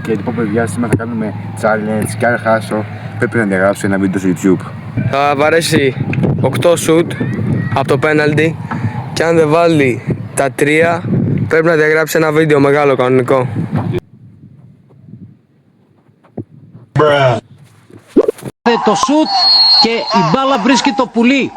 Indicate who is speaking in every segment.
Speaker 1: Και λοιπόν, παιδιά, σήμερα θα κάνουμε challenge και αν χάσω πρέπει να διαγράψω ένα βίντεο στο YouTube.
Speaker 2: Θα βαρέσει 8 shoot από το penalty και αν δεν βάλει τα 3 πρέπει να διαγράψει ένα βίντεο μεγάλο κανονικό.
Speaker 3: Το σουτ και η μπάλα βρίσκει το πουλί.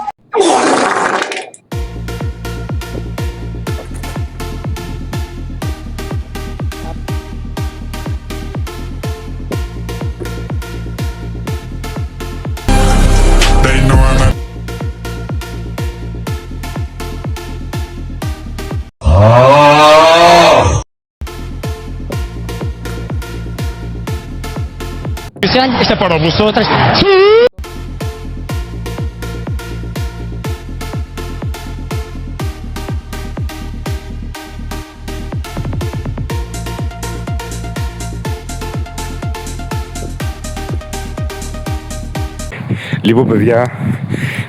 Speaker 4: Este para vosotras.
Speaker 1: Λοιπόν, παιδιά,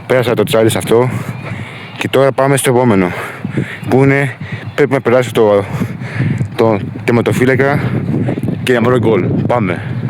Speaker 1: πέρασα το challenge αυτό και τώρα πάμε στο επόμενο που είναι πρέπει να περάσει το τερματοφύλακα και να βρω γκολ. Πάμε.